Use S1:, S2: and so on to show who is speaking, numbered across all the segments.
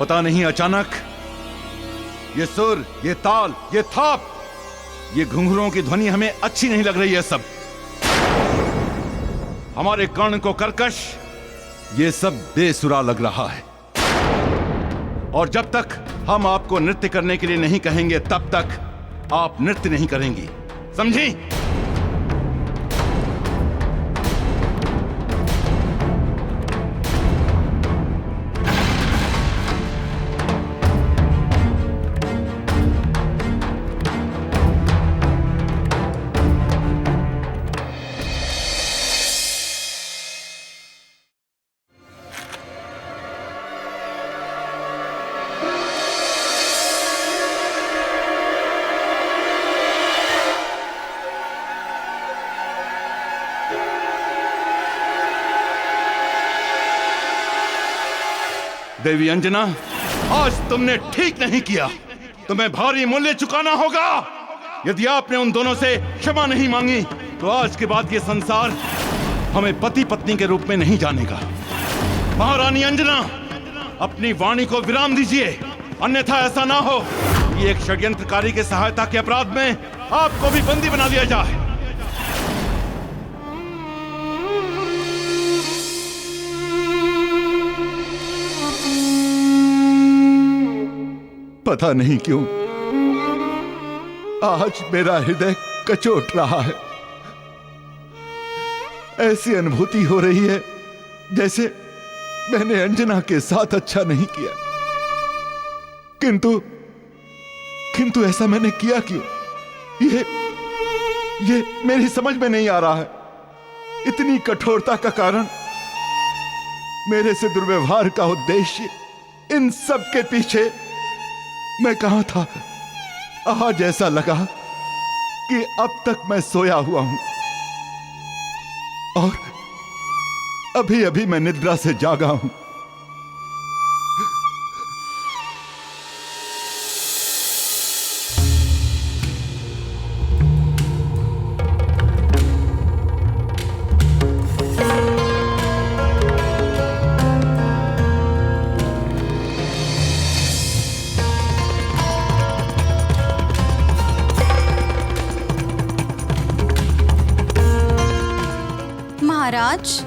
S1: पता नहीं अचानक ये सुर, ये ताल, ये थाप, ये घुंघरुओं की ध्वनि हमें अच्छी नहीं लग रही है। सब हमारे कर्ण को कर्कश, ये सब बेसुरा लग रहा है। और जब तक हम आपको नृत्य करने के लिए नहीं कहेंगे तब तक आप नृत्य नहीं करेंगी, समझी? देवी अंजना, आज तुमने ठीक नहीं किया। तुम्हें भारी मूल्य चुकाना होगा। यदि आपने उन दोनों से क्षमा नहीं मांगी तो आज के बाद ये संसार हमें पति पत्नी के रूप में नहीं जानेगा। महारानी अंजना, अपनी वाणी को विराम दीजिए, अन्यथा ऐसा ना हो कि एक षड्यंत्रकारी के सहायता के अपराध में आपको भी बंदी बना दिया जाए।
S2: पता नहीं क्यों आज मेरा हृदय कचोट रहा है। ऐसी अनुभूति हो रही है जैसे मैंने अंजना के साथ अच्छा नहीं किया। किंतु ऐसा मैंने किया क्यों? ये मेरी समझ में नहीं आ रहा है। इतनी कठोरता का कारण, मेरे से दुर्व्यवहार का उद्देश्य, इन सब के पीछे मैं कहां था? आज ऐसा लगा कि अब तक मैं सोया हुआ हूं और अभी अभी मैं निद्रा से जागा हूं।
S3: महाराज,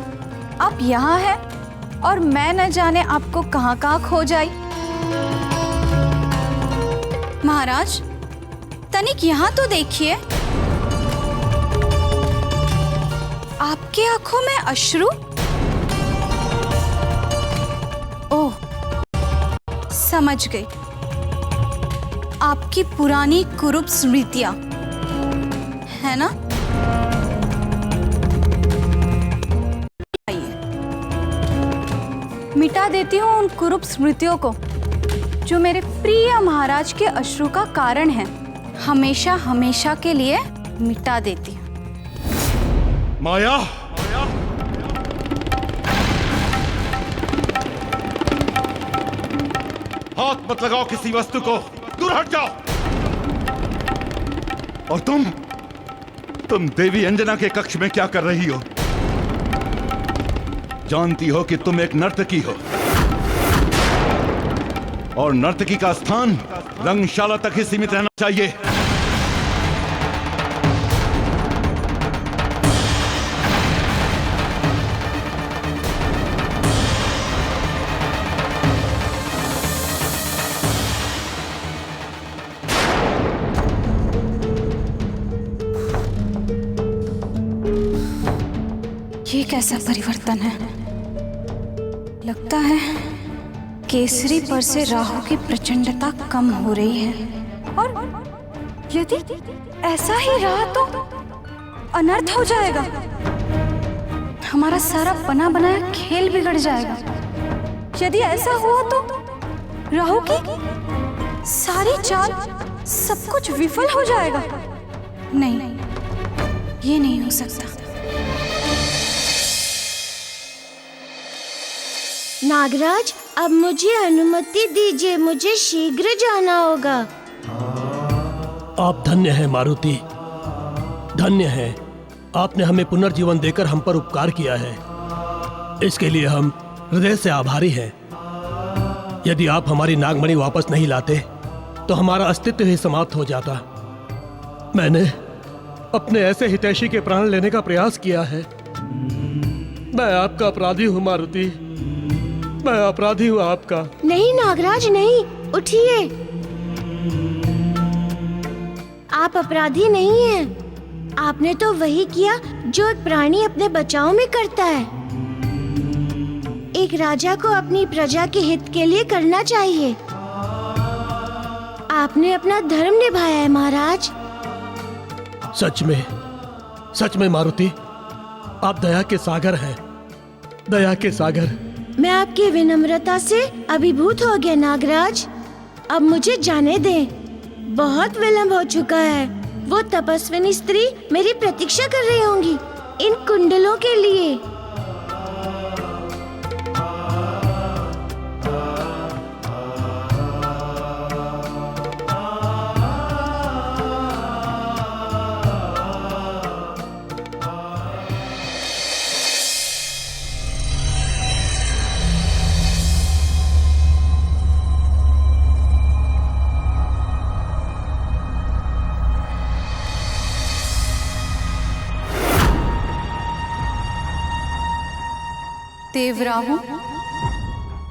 S3: आप यहाँ हैं और मैं न जाने आपको कहाँ कहाँ खो जाई। महाराज, तनिक यहाँ तो देखिए, आपके आंखों में अश्रु। ओह, समझ गई, आपकी पुरानी कुरूप स्मृतियां, है ना? मिटा देती हूँ उन कुरूप स्मृतियों को जो मेरे प्रिय महाराज के अश्रु का कारण है। हमेशा हमेशा के लिए मिटा देती हूँ।
S1: माया, हाथ मत लगाओ किसी वस्तु को, दूर हट जाओ। और तुम देवी अंजना के कक्ष में क्या कर रही हो? जानती हो कि तुम एक नर्तकी हो और नर्तकी का स्थान रंगशाला तक ही सीमित रहना चाहिए।
S3: ये कैसा परिवर्तन है? लगता है केसरी पर से राहु की प्रचंडता कम हो रही है, और यदि ऐसा ही रहा तो अनर्थ हो जाएगा। हमारा सारा बना बनाया खेल बिगड़ जाएगा। यदि ऐसा हुआ तो राहु की सारी चाल, सब कुछ विफल हो जाएगा। नहीं, ये नहीं हो सकता।
S4: नागराज, अब मुझे अनुमति दीजिए, मुझे शीघ्र जाना होगा।
S5: आप धन्य हैं मारुति, धन्य हैं। आपने हमें पुनर्जीवन देकर हम पर उपकार किया है, इसके लिए हम हृदय से आभारी हैं। यदि आप हमारी नागमणि वापस नहीं लाते तो हमारा अस्तित्व ही समाप्त हो जाता। मैंने अपने ऐसे हितैषी के प्राण लेने का प्रयास किया है। मैं आपका अपराधी हूँ मारुति, मैं अपराधी हूँ आपका।
S4: नहीं नागराज नहीं, उठिए। आप अपराधी नहीं हैं। आपने तो वही किया जो एक प्राणी अपने बचाव में करता है। एक राजा को अपनी प्रजा के हित के लिए करना चाहिए। आपने अपना धर्म निभाया है महाराज।
S5: सच में मारुति, आप दया के सागर हैं, दया के सागर।
S4: मैं आपकी विनम्रता से अभिभूत हो गया नागराज। अब मुझे जाने दें। बहुत विलंब हो चुका है। वो तपस्विनी स्त्री मेरी प्रतीक्षा कर रही होंगी इन कुंडलों के लिए।
S3: देवराहु,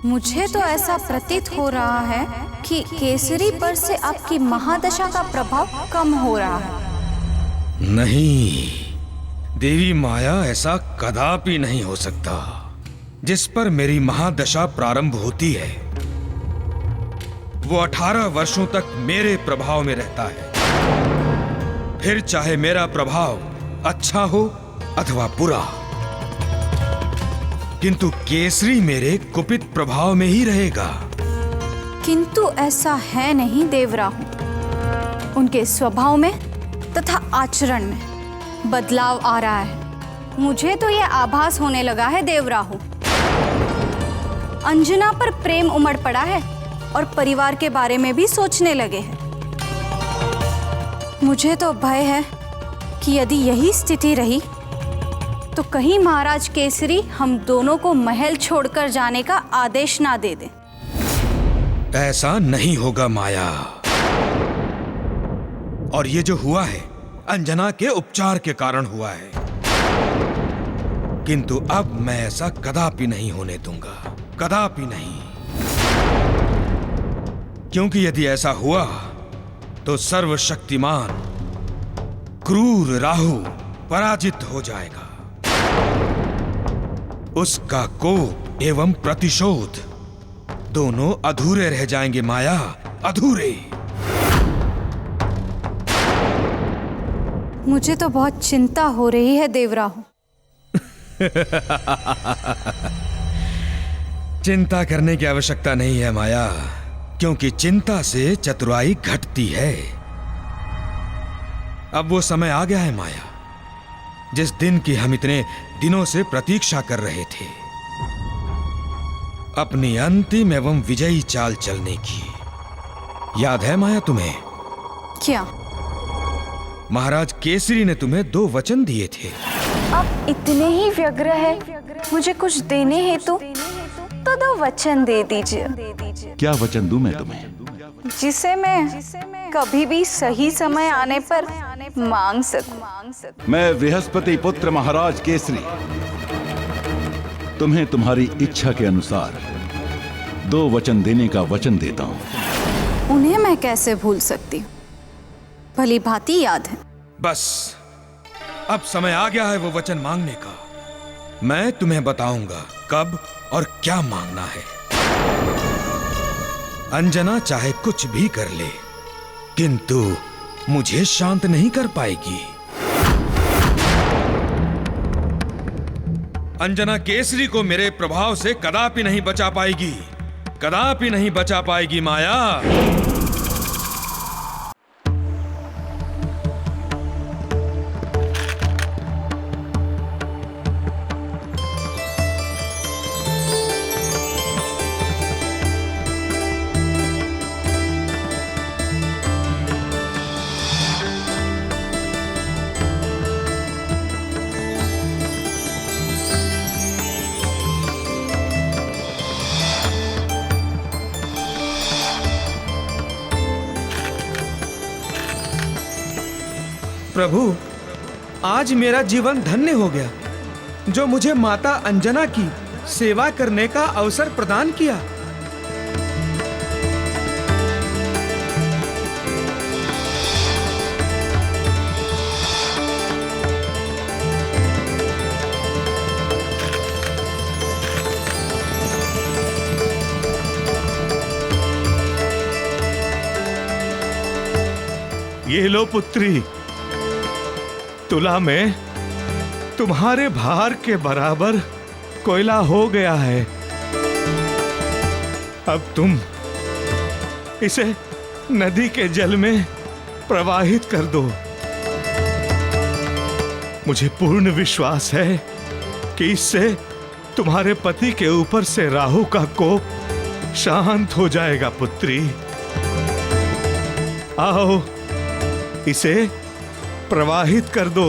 S3: मुझे तो ऐसा प्रतीत हो रहा है कि केसरी पर से आपकी महादशा का प्रभाव कम हो रहा है।
S6: नहीं देवी माया, ऐसा कदापि नहीं हो सकता। जिस पर मेरी महादशा प्रारंभ होती है वो 18 वर्षों तक मेरे प्रभाव में रहता है। फिर चाहे मेरा प्रभाव अच्छा हो अथवा बुरा, किंतु केसरी मेरे कुपित प्रभाव में ही रहेगा।
S3: किंतु ऐसा है नहीं देवराहु। उनके स्वभाव में तथा आचरण में बदलाव आ रहा है। मुझे तो यह आभास होने लगा है देवराहु, अंजना पर प्रेम उमड़ पड़ा है और परिवार के बारे में भी सोचने लगे हैं। मुझे तो भय है कि यदि यही स्थिति रही तो कहीं महाराज केसरी हम दोनों को महल छोड़कर जाने का आदेश ना दे दे।
S6: ऐसा नहीं होगा माया। और ये जो हुआ है अंजना के उपचार के कारण हुआ है, किंतु अब मैं ऐसा कदापि नहीं होने दूंगा, कदापि नहीं। क्योंकि यदि ऐसा हुआ तो सर्वशक्तिमान क्रूर राहु पराजित हो जाएगा। उसका कोप एवं प्रतिशोध दोनों अधूरे रह जाएंगे माया, अधूरे।
S3: मुझे तो बहुत चिंता हो रही है देवराहु।
S6: चिंता करने की आवश्यकता नहीं है माया, क्योंकि चिंता से चतुराई घटती है। अब वो समय आ गया है माया, जिस दिन की हम इतने दिनों से प्रतीक्षा कर रहे थे, अपनी अंतिम एवं विजयी चाल चलने की। याद है माया तुम्हें?
S3: क्या?
S6: महाराज केसरी ने तुम्हें 2 वचन दिए थे।
S3: अब इतने ही व्यग्र है मुझे कुछ देने हेतु, तो 2 वचन दे दीजिए।
S2: क्या वचन दूं मैं तुम्हें?
S3: जिसे मैं कभी भी सही समय आने पर मांग सकूं।
S2: मैं बृहस्पति पुत्र महाराज केसरी तुम्हें तुम्हारी इच्छा के अनुसार 2 वचन देने का वचन देता हूं।
S3: उन्हें मैं कैसे भूल सकती हूँ, भली भांति याद है।
S6: बस अब समय आ गया है वो वचन मांगने का। मैं तुम्हें बताऊंगा कब और क्या मांगना है। अंजना चाहे कुछ भी कर ले, किंतु मुझे शांत नहीं कर पाएगी। अंजना केसरी को मेरे प्रभाव से कदापि नहीं बचा पाएगी, कदापि नहीं बचा पाएगी माया। प्रभु, आज मेरा जीवन धन्य हो गया जो मुझे माता अंजना की सेवा करने का अवसर प्रदान किया।
S2: ये लो पुत्री, तुला में तुम्हारे भार के बराबर कोयला हो गया है। अब तुम इसे नदी के जल में प्रवाहित कर दो। मुझे पूर्ण विश्वास है कि इससे तुम्हारे पति के ऊपर से राहु का कोप शांत हो जाएगा पुत्री। आओ, इसे प्रवाहित कर दो।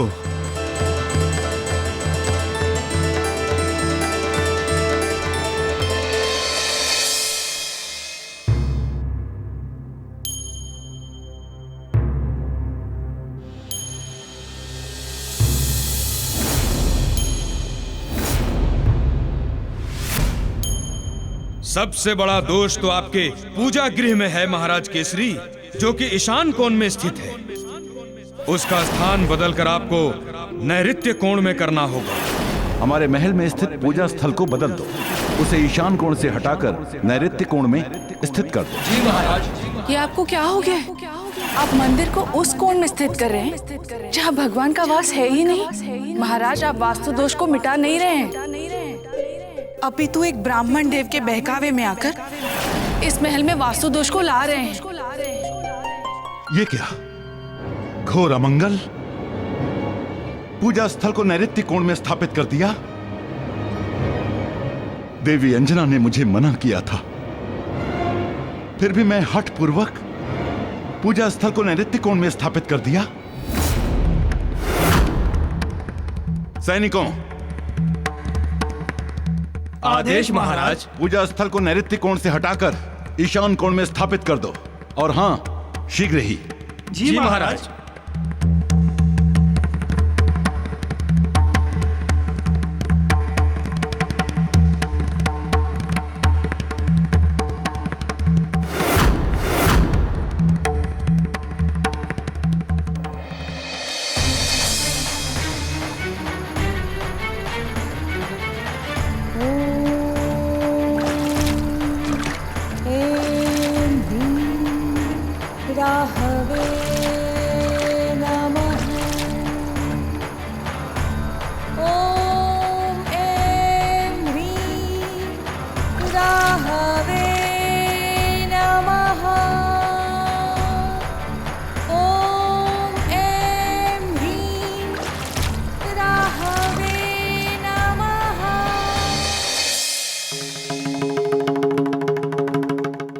S6: सबसे बड़ा दोष तो आपके पूजा गृह में है महाराज केसरी, जो कि ईशान कोण में स्थित है। उसका स्थान बदलकर आपको नैऋत्य कोण में करना होगा।
S2: हमारे महल में स्थित पूजा स्थल को बदल दो, उसे ईशान कोण से हटाकर नैऋत्य कोण में स्थित कर दो।
S7: जी महाराज।
S8: ये आपको क्या हो गया? आप मंदिर को उस कोण में स्थित कर रहे हैं जहाँ भगवान का वास है ही नहीं। महाराज, आप वास्तु दोष को मिटा नहीं रहे हैं, अपितु एक ब्राह्मण देव के बहकावे में आकर इस महल में वास्तु दोष को ला रहे हैं।
S2: ये क्या घोर अमंगल! पूजा स्थल को नैऋत्य कोण में स्थापित कर दिया। देवी अंजना ने मुझे मना किया था, फिर भी मैं हठ पूर्वक पूजा स्थल को नैऋत्य कोण में स्थापित कर दिया। सैनिकों,
S7: आदेश महाराज।
S2: पूजा स्थल को नैऋत्य कोण से हटाकर ईशान कोण में स्थापित कर दो, और हां, शीघ्र ही।
S7: जी महाराज।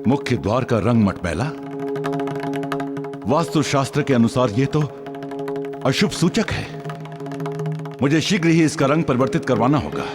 S2: मुख्य द्वार का रंग मटमैला। वास्तुशास्त्र के अनुसार यह तो अशुभ सूचक है। मुझे शीघ्र ही इसका रंग परिवर्तित करवाना होगा।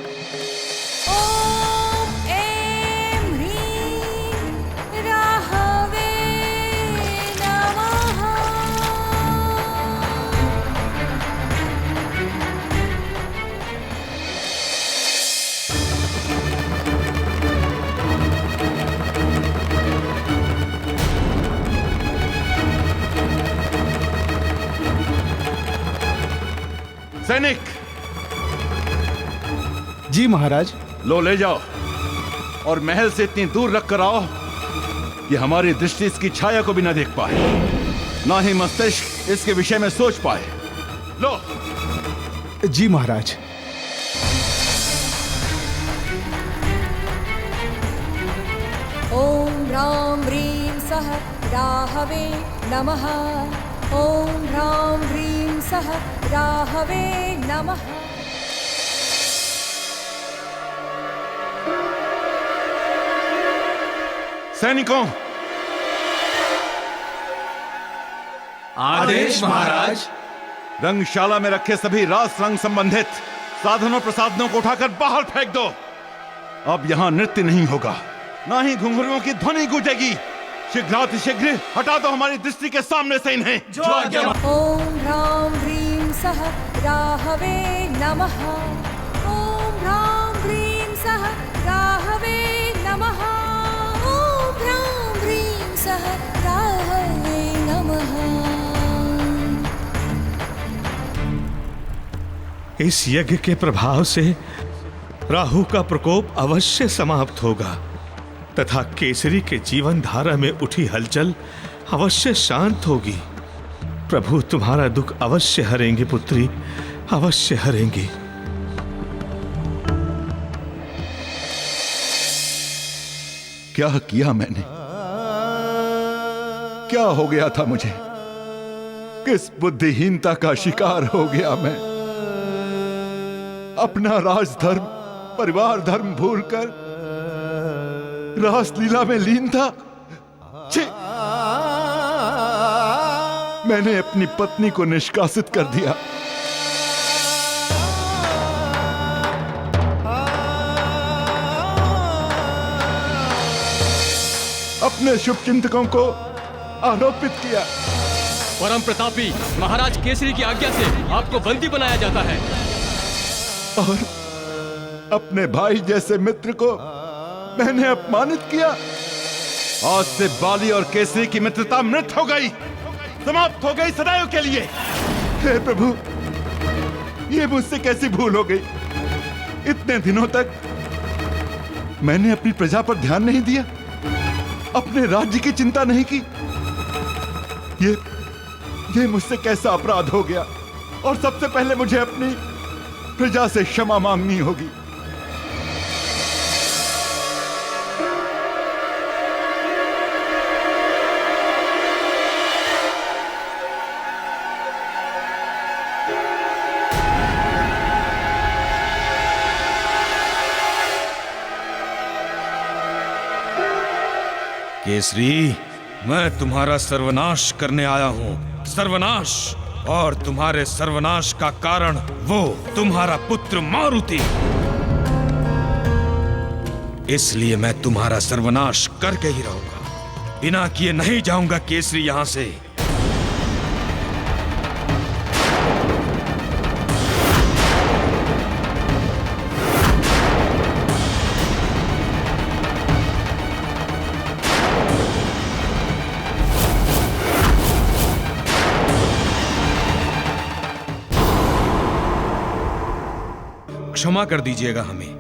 S2: सैनिक!
S7: जी महाराज।
S2: लो, ले जाओ और महल से इतनी दूर रख कर आओ कि हमारी दृष्टि इसकी छाया को भी न देख पाए, ना ही मस्तिष्क इसके विषय में सोच पाए। लो।
S7: जी महाराज।
S9: ओम ह्रां ह्रीं सः राहवे नमः। ओम ह्रां ह्रीं सः राहवे नमः।
S2: सैनिकों!
S7: आदेश महाराज।
S2: रंगशाला में रखे सभी रास रंग संबंधित साधनों प्रसाधनों को उठाकर बाहर फेंक दो। अब यहां नृत्य नहीं होगा, ना ही घुंघरुओं की ध्वनि गूंजेगी।
S1: शीघ्रातिशीघ्र हटा दो हमारी दृष्टि के सामने से इन्हें।
S9: ॐ ह्रां ह्रीं सः राहवे नमः। ॐ ह्रां ह्रीं सः राहवे नमः। ॐ ह्रां ह्रीं सः राहवे नमः।
S10: इस यज्ञ के प्रभाव से राहु का प्रकोप अवश्य समाप्त होगा तथा केसरी के जीवन धारा में उठी हलचल अवश्य शांत होगी। प्रभु तुम्हारा दुख अवश्य हरेंगे पुत्री, अवश्य हरेंगे।
S2: क्या किया मैंने? क्या हो गया था मुझे? किस बुद्धिहीनता का शिकार हो गया मैं? अपना राजधर्म, परिवार धर्म भूलकर रासलीला में लीन था। छे! मैंने अपनी पत्नी को निष्कासित कर दिया। अपने शुभचिंतकों को आरोपित किया।
S5: परम प्रतापी महाराज केसरी की आज्ञा से आपको बंदी बनाया जाता है।
S2: और अपने भाई जैसे मित्र को मैंने अपमानित किया।
S1: आज से बाली और केसरी की मित्रता मृत हो गई, समाप्त हो गई सदैव के लिए।
S2: हे प्रभु, ये मुझसे कैसी भूल हो गई? इतने दिनों तक मैंने अपनी प्रजा पर ध्यान नहीं दिया, अपने राज्य की चिंता नहीं की। ये मुझसे कैसा अपराध हो गया? और सबसे पहले मुझे अपनी प्रजा से क्षमा मांगनी होगी।
S6: केसरी, मैं तुम्हारा सर्वनाश करने आया हूं, सर्वनाश। और तुम्हारे सर्वनाश का कारण वो तुम्हारा पुत्र मारुति। इसलिए मैं तुम्हारा सर्वनाश करके ही रहूंगा, बिना किए नहीं जाऊंगा केसरी यहां से। क्षमा कर दीजिएगा हमें।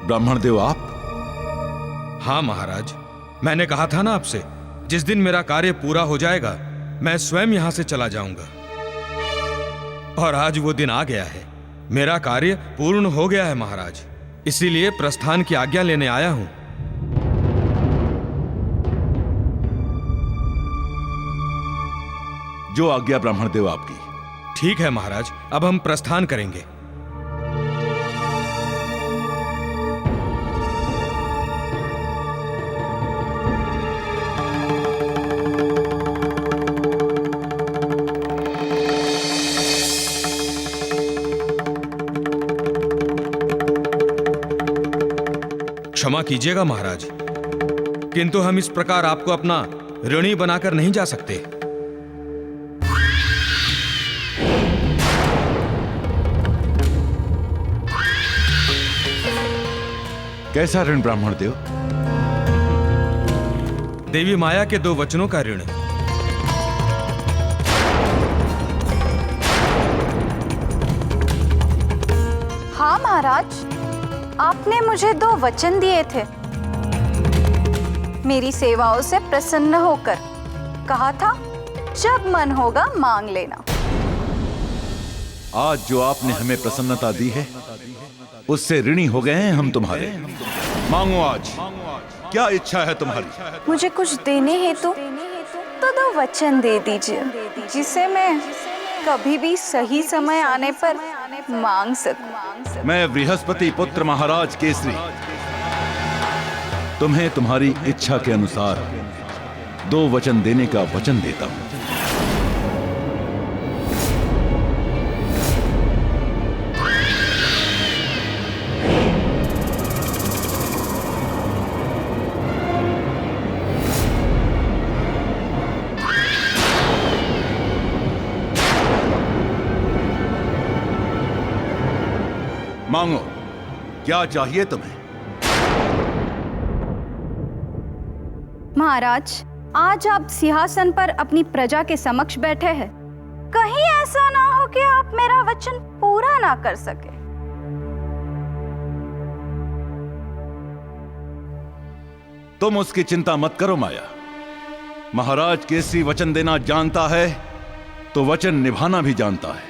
S2: ब्राह्मण देव आप?
S6: हाँ महाराज, मैंने कहा था ना आपसे, जिस दिन मेरा कार्य पूरा हो जाएगा मैं स्वयं यहां से चला जाऊंगा। और आज वो दिन आ गया है। मेरा कार्य पूर्ण हो गया है महाराज, इसीलिए प्रस्थान की आज्ञा लेने आया हूं।
S2: जो आज्ञा ब्राह्मण देव आपकी।
S6: ठीक है महाराज, अब हम प्रस्थान करेंगे। क्षमा कीजिएगा महाराज, किंतु हम इस प्रकार आपको अपना ऋणी बनाकर नहीं जा सकते।
S2: कैसा ऋण ब्राह्मण देव?
S6: देवी माया के 2 वचनों का ऋण।
S3: हाँ महाराज, आपने मुझे 2 वचन दिए थे। मेरी सेवाओं से प्रसन्न होकर कहा था, जब मन होगा मांग लेना।
S2: आज जो आपने हमें प्रसन्नता दी है, उससे ऋणी हो गए हैं हम तुम्हारे। मांगो आज, क्या इच्छा है तुम्हारी?
S3: मुझे कुछ देने हेतु तो 2 वचन दे दीजिए, जिसे मैं कभी भी सही समय आने पर मांग सकूं।
S2: मैं बृहस्पति पुत्र महाराज केसरी तुम्हें तुम्हारी इच्छा के अनुसार 2 वचन देने का वचन देता हूं।
S1: मांगो, क्या चाहिए तुम्हें?
S3: महाराज, आज आप सिंहासन पर अपनी प्रजा के समक्ष बैठे हैं। कहीं ऐसा ना हो कि आप मेरा वचन पूरा ना कर सके।
S1: तुम उसकी चिंता मत करो माया। महाराज केसरी वचन देना जानता है तो वचन निभाना भी जानता है।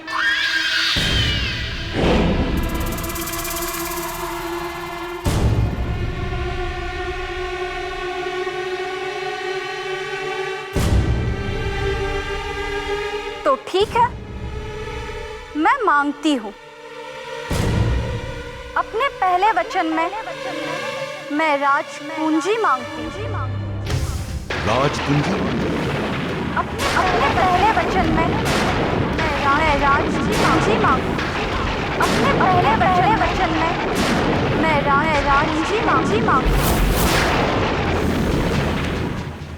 S3: तो ठीक है, मैं मांगती हूँ। अपने पहले वचन में मैं राजपूंजी मांगती हूँ।
S1: राजपूंजी?
S3: अपने पहले वचन में मैं राजपूंजी मांगती हूँ। अपने पहले वचन में मैं राजपूंजी मांगती हूँ।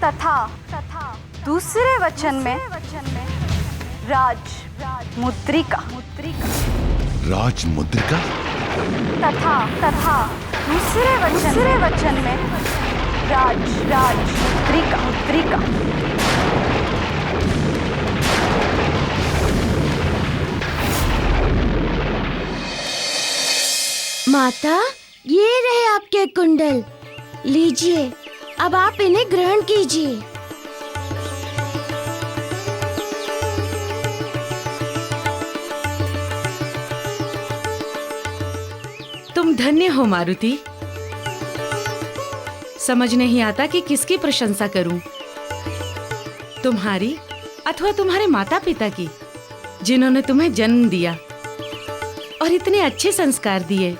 S3: तथा दूसरे वचन में राज मुद्रिका।
S1: राज मुद्रिका?
S3: तथा दूसरे वचन में राज मुद्रिका।
S4: माता, ये रहे आपके कुंडल। लीजिए, अब आप इन्हें ग्रहण कीजिए।
S11: तुम धन्य हो मारुति। समझ नहीं आता कि किसकी प्रशंसा करूं, तुम्हारी अथवा तुम्हारे माता पिता की, जिन्होंने तुम्हें जन्म दिया और इतने अच्छे संस्कार दिए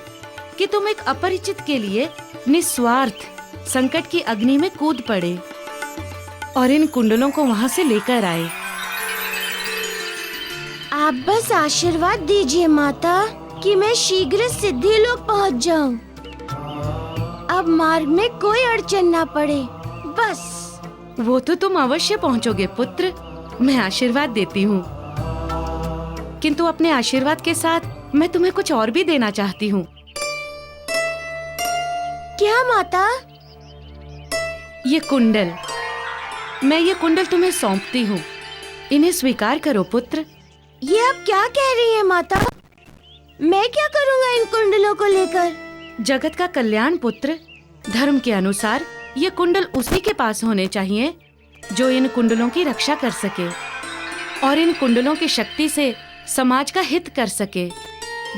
S11: कि तुम एक अपरिचित के लिए निस्वार्थ संकट की अग्नि में कूद पड़े और इन कुंडलों को वहां से लेकर आए।
S4: आप बस आशीर्वाद दीजिए माता कि मैं शीघ्र सिद्धि लोक पहुंच जाऊं। अब मार्ग में कोई अड़चन ना पड़े, बस।
S11: वो तो तुम अवश्य पहुंचोगे पुत्र, मैं आशीर्वाद देती हूँ। किंतु अपने आशीर्वाद के साथ मैं तुम्हें कुछ और भी देना चाहती हूँ।
S4: क्या माता?
S11: ये कुंडल, मैं ये कुंडल तुम्हें सौंपती हूँ, इन्हें स्वीकार करो पुत्र।
S4: ये आप क्या कह रही हैं माता? मैं क्या करूँगा इन कुंडलों को लेकर?
S11: जगत का कल्याण पुत्र, धर्म के अनुसार ये कुंडल उसी के पास होने चाहिए जो इन कुंडलों की रक्षा कर सके और इन कुंडलों की शक्ति से समाज का हित कर सके,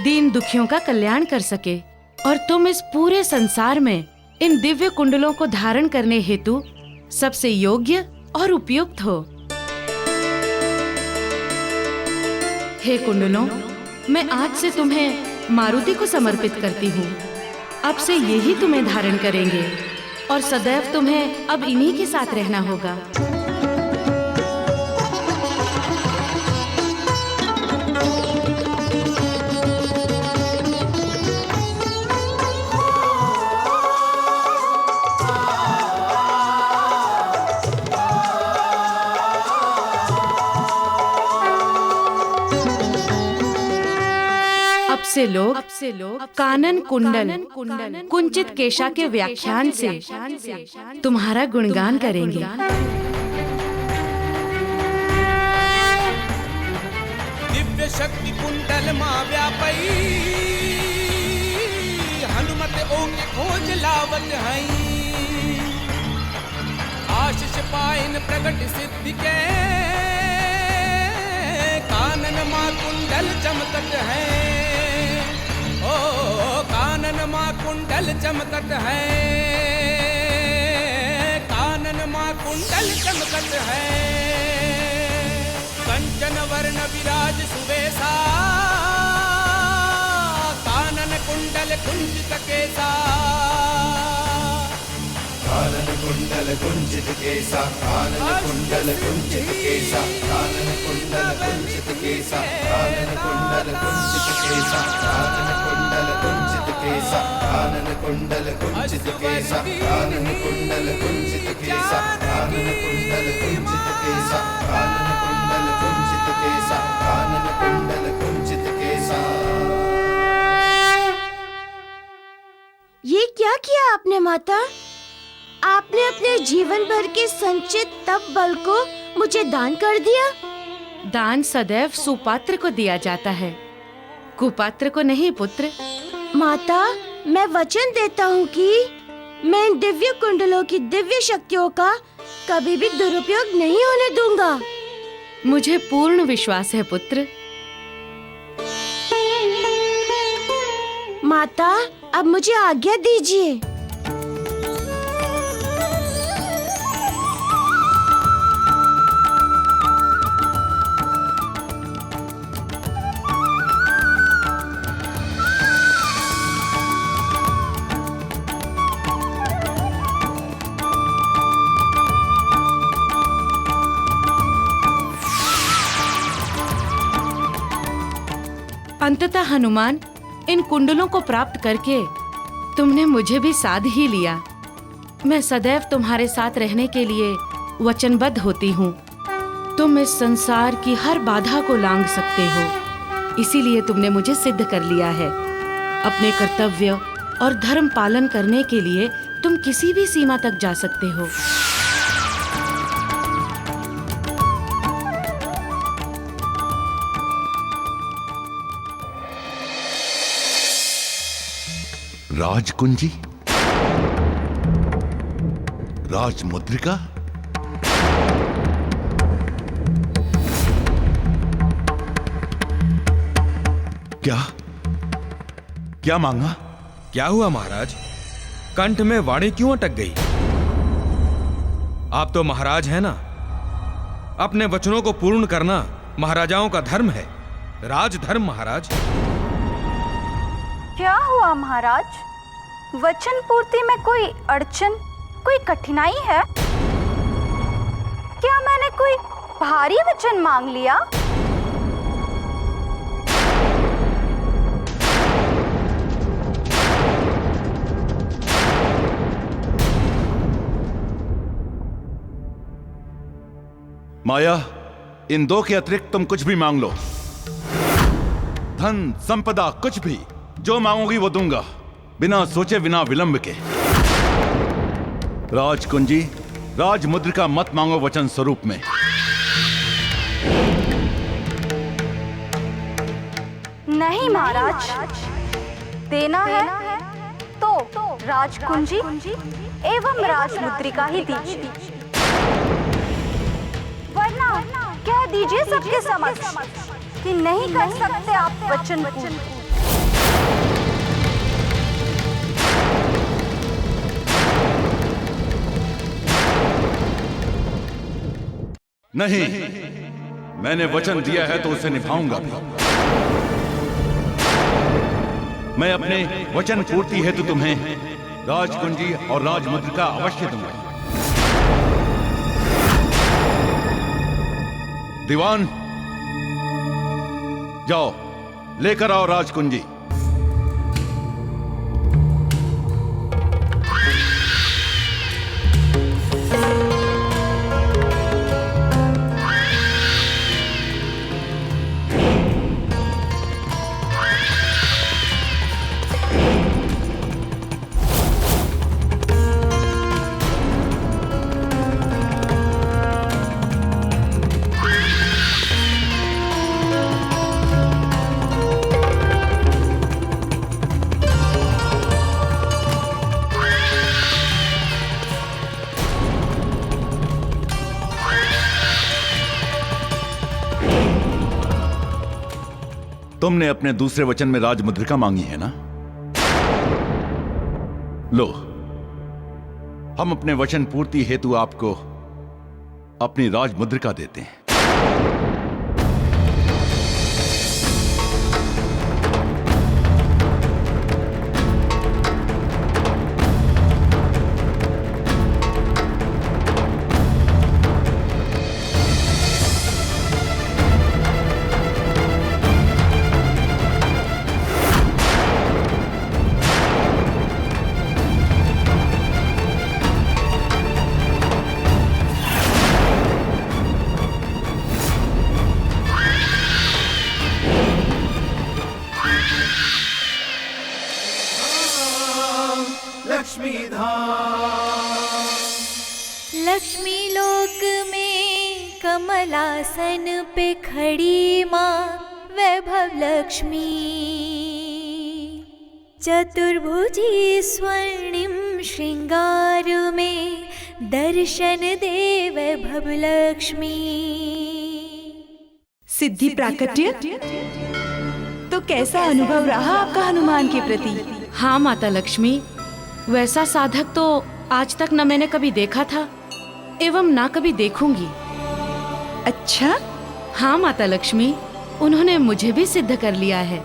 S11: दीन दुखियों का कल्याण कर सके। और तुम इस पूरे संसार में इन दिव्य कुंडलों को धारण करने हेतु सबसे योग्य और उपयुक्त हो। हे कुंडलों, मैं आज से तुम्हें मारुति को समर्पित करती हूँ। अब से यही तुम्हें धारण करेंगे और सदैव तुम्हें अब इन्हीं के साथ रहना होगा। अब से लोग कानन कुंडल कुंचित केशा के व्याख्यान से तुम्हारा गुणगान करेंगे।
S12: दिव्य शक्ति कुंडल मां व्यापई, हनुमत ओके खोज लावत हई। आशीष पाइन प्रगट सिद्धि के, कानन मां कुंडल चमकत है। ओ कानन मां कुंडल चमकत है, कानन मां कुंडल चमकत है। कंचन वर्ण विराज सुवेशा, कानन कुंडल कुंचित केसा। कानन कुंडल कुंचित केसा, कानन कुंडल कुंचित केसा, कानन कुंडल कुंचित केसा, कानन कुंडल कुंचित केसा, कानन कुंडल कुंचित केसा, कानन कुंडल कुंचित केसा, कानन कुंडल कुंचित केसा, कानन कुंडल कुंचित केसा, कानन कुंडल कुंचित केसा, कानन कुंडल कुंचित केसा।
S4: आपने माता? आपने अपने जीवन भर के संचित तप बल को मुझे दान कर दिया।
S11: दान सदैव सुपात्र को दिया जाता है, कुपात्र को नहीं पुत्र।
S4: माता, मैं वचन देता हूँ कि मैं इन दिव्य कुंडलों की दिव्य शक्तियों का कभी भी दुरुपयोग नहीं होने दूंगा।
S11: मुझे पूर्ण विश्वास है पुत्र।
S4: माता, अब मुझे आज्ञा दीजिए।
S11: अंततः हनुमान, इन कुंडलों को प्राप्त करके तुमने मुझे भी साध ही लिया। मैं सदैव तुम्हारे साथ रहने के लिए वचनबद्ध होती हूँ। तुम इस संसार की हर बाधा को लांघ सकते हो, इसीलिए तुमने मुझे सिद्ध कर लिया है। अपने कर्तव्य और धर्म पालन करने के लिए तुम किसी भी सीमा तक जा सकते हो।
S2: राजकुंजी, राजमुद्रिका, क्या मांगा?
S6: क्या हुआ महाराज? कंठ में वाणी क्यों अटक गई? आप तो महाराज हैं ना। अपने वचनों को पूर्ण करना महाराजाओं का धर्म है, राजधर्म महाराज।
S3: क्या हुआ महाराज? वचन पूर्ति में कोई अड़चन, कोई कठिनाई है? क्या मैंने कोई भारी वचन मांग लिया?
S2: माया, इन दो के अतिरिक्त तुम कुछ भी मांग लो। धन, संपदा, कुछ भी जो मांगोगी वो दूंगा, बिना सोचे बिना विलंब के। राजकुंजी, राजमुद्रिका मत मांगो वचन स्वरूप में।
S3: नहीं महाराज, देना है तो राजकुंजी एवं राजमुद्रिका ही दीजिए, वरना कह दीजिए सबके समक्ष कि नहीं कर सकते आप वचन पूर्ण।
S2: नहीं, मैंने वचन दिया है तो उसे निभाऊंगा भी। मैं अपने वचन पूर्ति हेतु तुम्हें राजकुंजी और राजमुद्रिका अवश्य दूंगा। दीवान, जाओ लेकर आओ राजकुंजी। तुमने अपने दूसरे वचन में राजमुद्रिका मांगी है ना? लो, हम अपने वचन पूर्ति हेतु आपको अपनी राजमुद्रिका देते हैं।
S9: लक्ष्मी लोक में कमलासन पे खड़ी माँ वैभव लक्ष्मी, चतुर्भुजी स्वर्णिम श्रृंगार में दर्शन दे वैभव लक्ष्मी।
S8: सिद्धि प्राकट्य, तो कैसा अनुभव रहा आपका हनुमान के प्रति?
S11: हाँ माता लक्ष्मी, वैसा साधक तो आज तक न मैंने कभी देखा था एवं ना कभी देखूंगी।
S8: अच्छा?
S11: हाँ माता लक्ष्मी, उन्होंने मुझे भी सिद्ध कर लिया है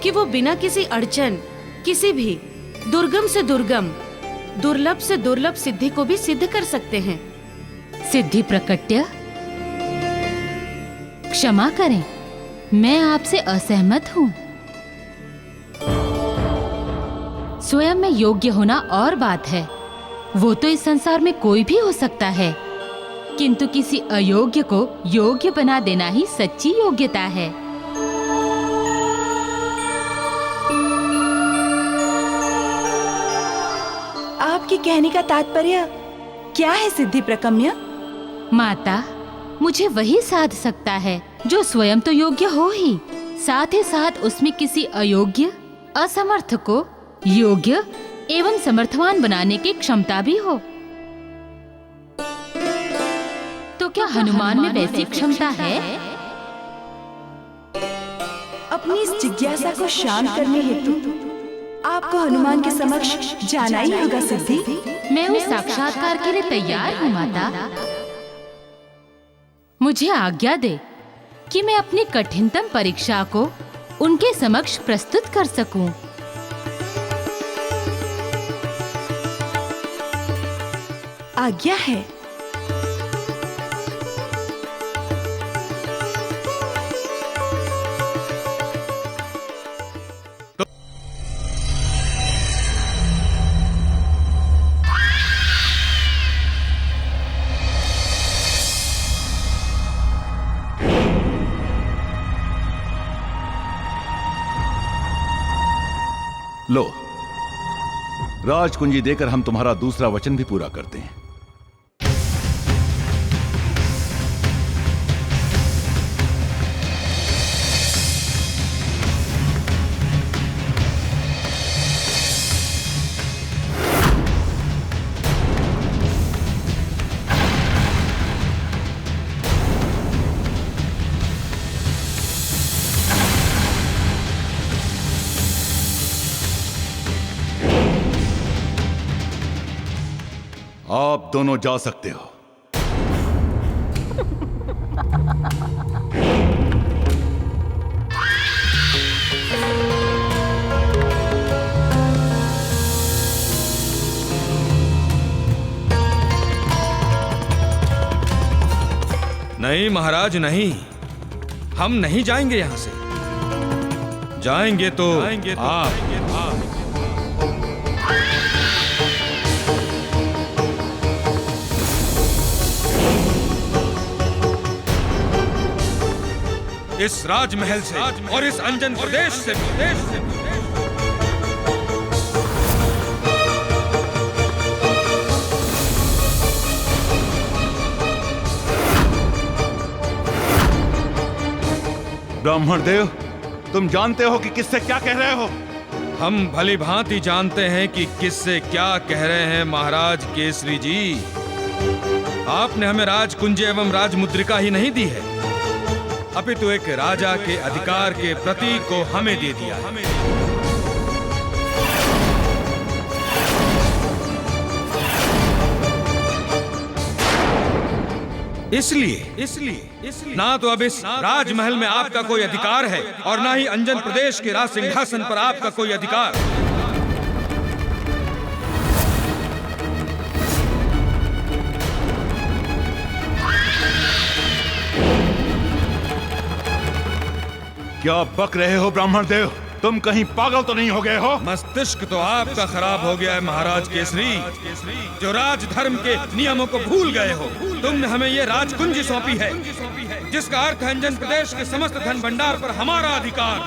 S11: कि वो बिना किसी अड़चन, किसी भी दुर्गम से दुर्गम, दुर्लभ से दुर्लभ सिद्धि को भी सिद्ध कर सकते हैं।
S13: सिद्धि प्रकट्य, क्षमा करें, मैं आपसे असहमत हूँ। स्वयं में योग्य होना और बात है, वो तो इस संसार में कोई भी हो सकता है, किंतु किसी अयोग्य को योग्य बना देना ही सच्ची योग्यता है।
S8: आपके कहने का तात्पर्य क्या है सिद्धि प्रकम्य?
S13: माता, मुझे वही साध सकता है जो स्वयं तो योग्य हो ही, साथ ही साथ उसमें किसी अयोग्य, असमर्थ को योग्य एवं समर्थवान बनाने की क्षमता भी हो। तो क्या हनुमान में वैसी क्षमता है?
S8: अपनी इस जिज्ञासा को शांत करने हेतु आपको हनुमान के समक्ष जाना ही होगा सिद्धि।
S13: मैं उस साक्षात्कार के लिए तैयार हूँ माता। मुझे आज्ञा दे कि मैं अपनी कठिनतम परीक्षा को उनके समक्ष प्रस्तुत कर सकूं।
S8: आज्ञा है।
S2: लो, राजकुंजी देकर हम तुम्हारा दूसरा वचन भी पूरा करते हैं। आप दोनों जा सकते हो।
S6: नहीं महाराज, नहीं, हम नहीं जाएंगे यहां से। जाएंगे तो आप। इस राजमहल से और इस अंजन प्रदेश से
S1: ब्राह्मण देव, तुम जानते हो कि किससे क्या कह रहे हो?
S6: हम भली भांति जानते हैं कि किससे क्या कह रहे हैं महाराज केसरी जी। आपने हमें राजकुंज एवं राजमुद्रिका ही नहीं दी है, अपितु एक राजा के अधिकार के प्रतीक को हमें दे दिया है। इसलिए ना तो अब इस राजमहल में आपका कोई अधिकार है और ना ही अंजन प्रदेश के राज सिंहासन पर आपका कोई अधिकार।
S1: क्या बक रहे हो ब्राह्मण देव? तुम कहीं पागल तो नहीं हो गए हो?
S6: मस्तिष्क तो आपका खराब हो गया है महाराज केसरी, जो राजधर्म के नियमों को भूल गए हो। तुमने हमें ये राजकुंज सौंपी है, जिसका अर्थ है अंजन प्रदेश के समस्त धन भंडार पर हमारा अधिकार।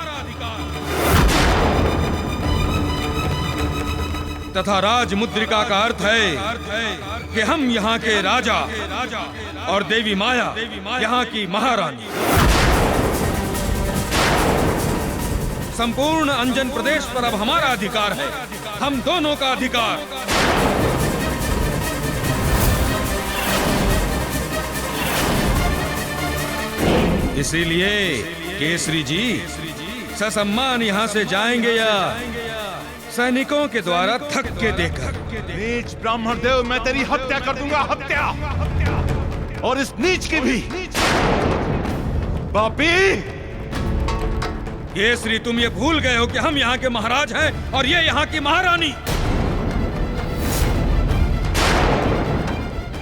S6: तथा राज मुद्रिका का अर्थ है कि हम यहाँ के राजा और देवी माया यहाँ की महारानी। संपूर्ण अंजन प्रदेश पर अब हमारा अधिकार है, हम दोनों का अधिकार। इसीलिए केसरी जी ससम्मान यहाँ से जाएंगे या सैनिकों के द्वारा धक्के देकर?
S1: नीच ब्राह्मण देव, मैं तेरी हत्या कर दूंगा, हत्या, और इस नीच की भी। पापी!
S6: केसरी, तुम ये भूल गए हो कि हम यहाँ के महाराज हैं और ये यहाँ की महारानी।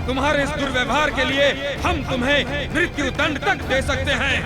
S6: तुम्हारे इस दुर्व्यवहार के लिए हम तुम्हें मृत्यु दंड तक दे सकते हैं।